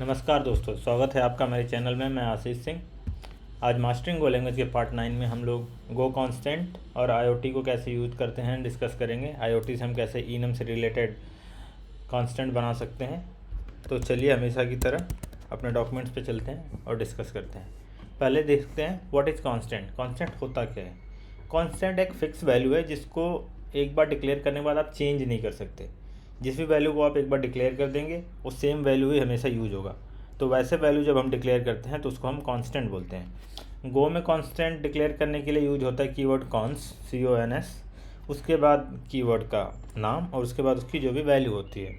नमस्कार दोस्तों, स्वागत है आपका मेरे चैनल में। मैं आशीष सिंह। आज मास्टरिंग गो लैंग्वेज के पार्ट 9 में हम लोग गो कांस्टेंट और आईओटी को कैसे यूज़ करते हैं डिस्कस करेंगे। आईओटी से हम कैसे इनम से रिलेटेड कांस्टेंट बना सकते हैं। तो चलिए हमेशा की तरह अपने डॉक्यूमेंट्स पे चलते हैं और डिस्कस करते हैं। पहले देखते हैं व्हाट इज़ कांस्टेंट। कांस्टेंट होता क्या है? कांस्टेंट एक फ़िक्स वैल्यू है जिसको एक बार डिक्लेयर करने के बाद आप चेंज नहीं कर सकते। जिस भी वैल्यू को आप एक बार डिक्लेयर कर देंगे वो सेम वैल्यू ही हमेशा यूज होगा। तो वैसे वैल्यू जब हम डिक्लेयर करते हैं तो उसको हम कांस्टेंट बोलते हैं। गो में कांस्टेंट डिक्लेयर करने के लिए यूज होता है कीवर्ड कॉन्स, CONS, उसके बाद कीवर्ड का नाम और उसके बाद उसकी जो भी वैल्यू होती है।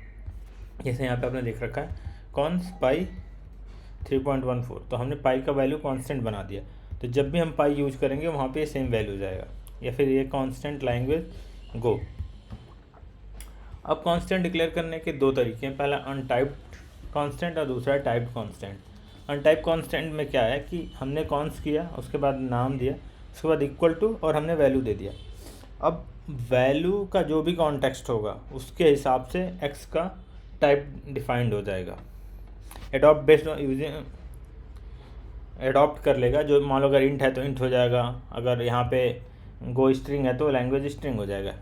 जैसे यहाँ पे आपने देख रखा है कॉन्स पाई 3.14, तो हमने पाई का वैल्यू कांस्टेंट बना दिया। तो जब भी हम पाई यूज करेंगे वहाँ पे सेम वैल्यू जाएगा। या फिर ये कांस्टेंट लैंग्वेज गो। अब कांस्टेंट डिक्लेयर करने के दो तरीके हैं, पहला अनटाइप्ड कांस्टेंट और दूसरा टाइप्ड कांस्टेंट। अनटाइप्ड कांस्टेंट में क्या है कि हमने कॉन्स किया, उसके बाद नाम दिया, उसके बाद इक्वल टू और हमने वैल्यू दे दिया। अब वैल्यू का जो भी कॉन्टेक्स्ट होगा उसके हिसाब से एक्स का टाइप डिफाइंड हो जाएगा। एडॉप्ट बेस्ड यूजिंग एडॉप्ट कर लेगा। जो मान लो अगर इंट है तो इंट हो जाएगा, अगर यहाँ पे गो स्ट्रिंग है तो लैंग्वेज स्ट्रिंग हो जाएगा।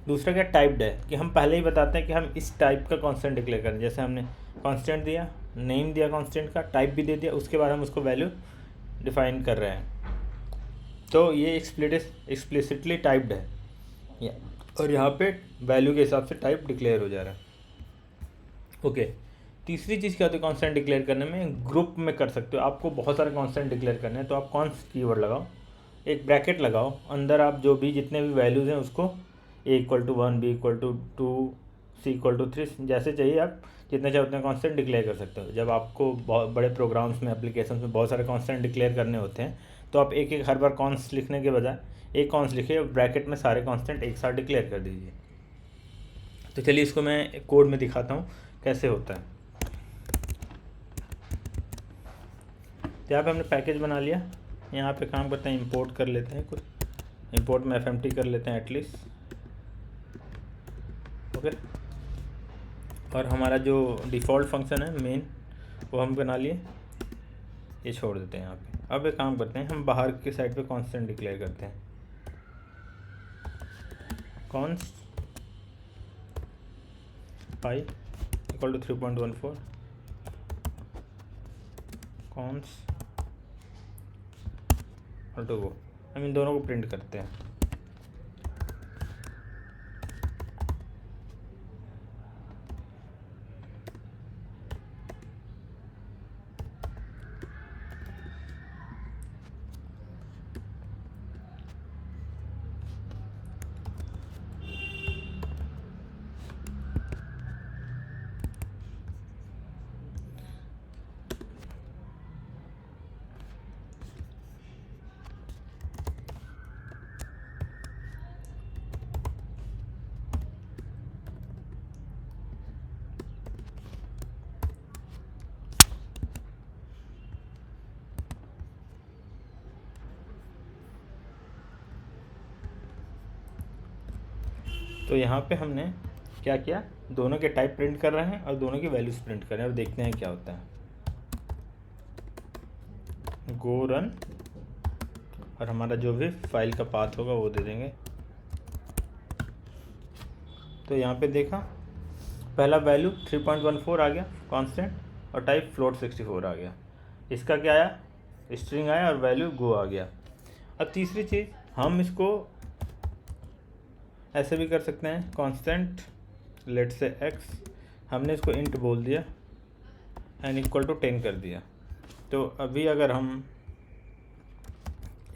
दूसरा क्या टाइप्ड है कि हम पहले ही बताते हैं कि हम इस टाइप का कांस्टेंट डिक्लेयर करें। जैसे हमने कांस्टेंट दिया, नेम दिया कांस्टेंट का, टाइप भी दे दिया, उसके बाद हम उसको वैल्यू डिफाइन कर रहे हैं। तो ये एक्सप्लिसिटली टाइप्ड है और यहाँ पे वैल्यू के हिसाब से टाइप डिक्लेयर हो जा रहा है। ओके, तीसरी चीज़ क्या होती है कांस्टेंट डिक्लेयर करने में? ग्रुप में कर सकते हो। आपको बहुत सारे कांस्टेंट डिक्लेयर करने हैं तो आप कॉन्स कीवर्ड लगाओ, एक ब्रैकेट लगाओ, अंदर आप जो भी जितने भी वैल्यूज़ हैं उसको A=1, B=2, C=3 जैसे चाहिए आप जितने चाहे उतने कांस्टेंट डिक्लेयर कर सकते हो। जब आपको बहुत बड़े प्रोग्राम्स में, एप्लीकेशंस में बहुत सारे कांस्टेंट डिक्लेयर करने होते हैं तो आप एक एक हर बार कॉन्स लिखने के बजाय एक कॉन्स लिखिए और ब्रैकेट में सारे कांस्टेंट एक साथ डिक्लेयर कर दीजिए। तो चलिए इसको मैं कोड में दिखाता हूँ कैसे होता है। तो यहाँ पे हमने पैकेज बना लिया। यहाँ पे काम करते हैं, इंपोर्ट कर लेते हैं कुछ, इंपोर्ट में FMT कर लेते हैं एटलीस्ट। ओके, और हमारा जो डिफ़ॉल्ट फंक्शन है मेन वो हम बना लिए, ये छोड़ देते हैं यहाँ पे। अब एक काम करते हैं, हम बाहर के साइड पे कांस्टेंट डिक्लेयर करते हैं। कॉन्स पाई = 3.14, कॉन्स और टू वो, हम इन दोनों को प्रिंट करते हैं। तो यहाँ पे हमने क्या किया, दोनों के टाइप प्रिंट कर रहे हैं और दोनों की वैल्यूज प्रिंट कर रहे हैं और देखते हैं क्या होता है। गो रन और हमारा जो भी फाइल का पाथ होगा वो दे देंगे। तो यहाँ पे देखा पहला वैल्यू 3.14 आ गया कांस्टेंट और टाइप फ्लोट 64 आ गया। इसका क्या आया, स्ट्रिंग आया और वैल्यू गो आ गया। अब तीसरी चीज़, हम इसको ऐसे भी कर सकते हैं, कांस्टेंट लेट से x, हमने इसको इंट बोल दिया n = 10 कर दिया। तो अभी अगर हम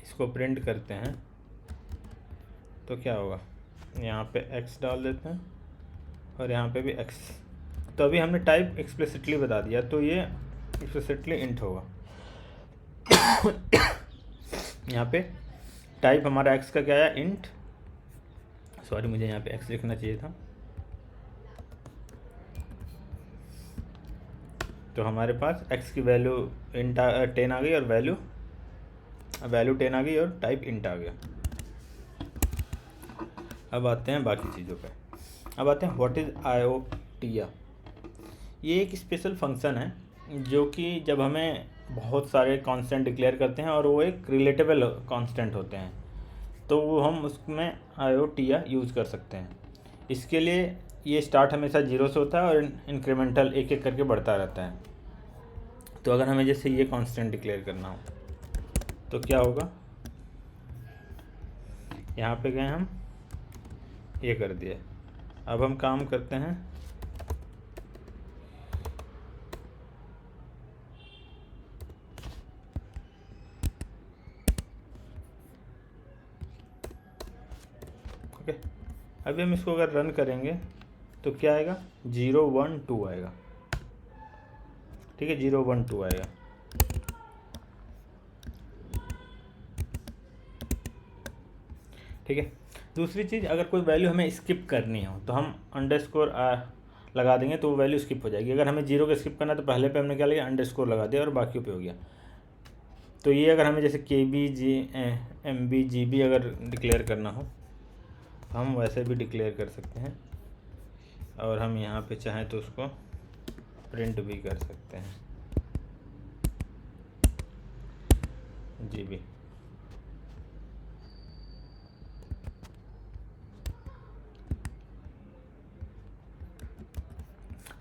इसको प्रिंट करते हैं तो क्या होगा, यहाँ पे x डाल देते हैं और यहाँ पे भी x। तो अभी हमने टाइप एक्सप्लिसिटली बता दिया तो ये एक्सप्लिसिटली इंट होगा। यहाँ पे टाइप हमारा x का क्या आया, इंट, सॉरी मुझे यहाँ पे x लिखना चाहिए था। तो हमारे पास x की वैल्यू इंट 10 आ गई और वैल्यू 10 आ गई और टाइप इंट आ गया। अब आते हैं बाकी चीज़ों पे। अब आते हैं व्हाट इज़ आईओटिया। ये एक स्पेशल फंक्शन है जो कि जब हमें बहुत सारे कांस्टेंट डिक्लेयर करते हैं और वो एक रिलेटेबल कांस्टेंट होते हैं, तो वो हम उसमें आयोटिया यूज़ कर सकते हैं। इसके लिए ये स्टार्ट हमेशा 0 से होता है और इंक्रीमेंटल एक एक करके बढ़ता रहता है। तो अगर हमें जैसे ये कांस्टेंट डिक्लेयर करना हो तो क्या होगा, यहाँ पे गए हम, ये कर दिया। अब हम काम करते हैं, ओके। अभी हम इसको अगर रन करेंगे तो क्या आएगा, 0 1 2 आएगा। ठीक है, 0 1 2 आएगा। ठीक है। दूसरी चीज़, अगर कोई वैल्यू हमें स्किप करनी हो तो हम अंडरस्कोर लगा देंगे तो वो वैल्यू स्किप हो जाएगी। अगर हमें 0 का स्किप करना है तो पहले पे हमने क्या लिया, अंडरस्कोर लगा दिया और बाकियों पे हो गया। तो ये अगर हमें जैसे KB MB GB अगर डिक्लेयर करना हो तो हम वैसे भी डिक्लेयर कर सकते हैं, और हम यहाँ पे चाहें तो उसको प्रिंट भी कर सकते हैं GB।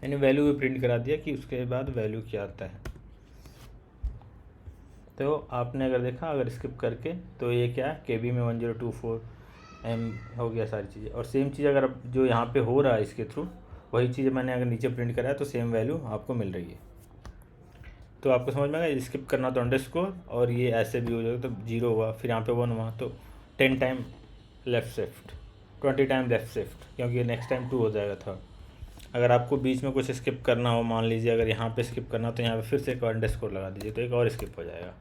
यानी वैल्यू भी प्रिंट करा दिया कि उसके बाद वैल्यू क्या आता है। तो आपने अगर देखा, अगर स्किप करके, तो ये क्या है, KB में 1024 M हो गया सारी चीज़ें। और सेम चीज़ अगर अब जो यहाँ पे हो रहा है इसके थ्रू, वही चीज़ मैंने अगर नीचे प्रिंट कराया तो सेम वैल्यू आपको मिल रही है। तो आपको समझ में आएगा, स्किप करना तो अंडरस्कोर, और ये ऐसे भी हो जाएगा तो 0 हुआ, फिर यहाँ पे 1 हुआ तो 10 time left shift, 20 time left shift, क्योंकि नेक्स्ट टाइम 2 हो जाएगा था। अगर आपको बीच में कुछ स्किप करना हो, मान लीजिए अगर यहाँ पे स्किप करना हो तो यहाँ पे फिर से एक अंडरस्कोर लगा दीजिए तो एक और स्किप हो जाएगा।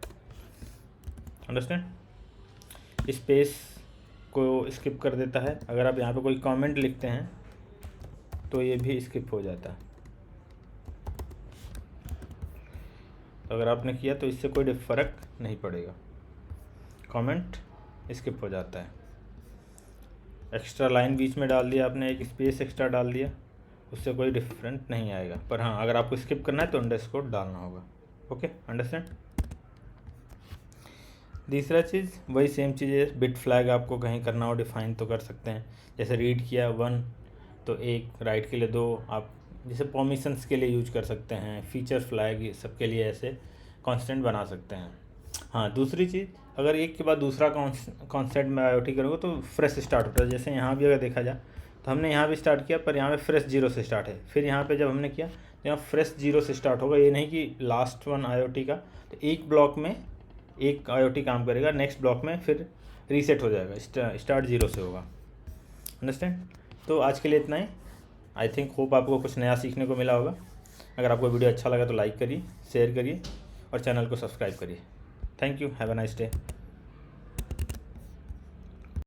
अंडरस्टैंड। स्पेस को स्किप कर देता है। अगर आप यहाँ पे कोई कमेंट लिखते हैं तो ये भी स्किप हो जाता है। तो अगर आपने किया तो इससे कोई फ़र्क नहीं पड़ेगा, कमेंट स्किप हो जाता है। एक्स्ट्रा लाइन बीच में डाल दिया आपने, एक स्पेस एक्स्ट्रा डाल दिया, उससे कोई डिफरेंट नहीं आएगा। पर हाँ, अगर आपको स्किप करना है तो अंडरस्कोर डालना होगा। Okay, understand. तीसरा चीज़, वही सेम चीज़ है, बिट फ्लैग आपको कहीं करना हो डिफाइन तो कर सकते हैं। जैसे रीड किया 1 तो 1, राइट के लिए 2, आप जैसे परमिशंस के लिए यूज कर सकते हैं, फीचर फ्लैग, ये सब के लिए ऐसे कांस्टेंट बना सकते हैं। हाँ, दूसरी चीज़, अगर एक के बाद दूसरा कांस्टेंट में IoT करोगे तो फ्रेश स्टार्ट होता है। जैसे यहाँ भी अगर देखा जाए तो हमने यहाँ भी स्टार्ट किया, पर यहाँ पे फ्रेश 0 से स्टार्ट है। फिर यहाँ पे जब हमने किया तो यहाँ फ्रेश 0 से स्टार्ट होगा। ये नहीं कि लास्ट वन IoT का, तो एक ब्लॉक में एक IoT काम करेगा, नेक्स्ट ब्लॉक में फिर रीसेट हो जाएगा, स्टार्ट 0 से होगा। अंडरस्टैंड। तो आज के लिए इतना ही। आई थिंक होप आपको कुछ नया सीखने को मिला होगा। अगर आपको वीडियो अच्छा लगा तो लाइक करिए, शेयर करिए और चैनल को सब्सक्राइब करिए। Thank you, have a nice day.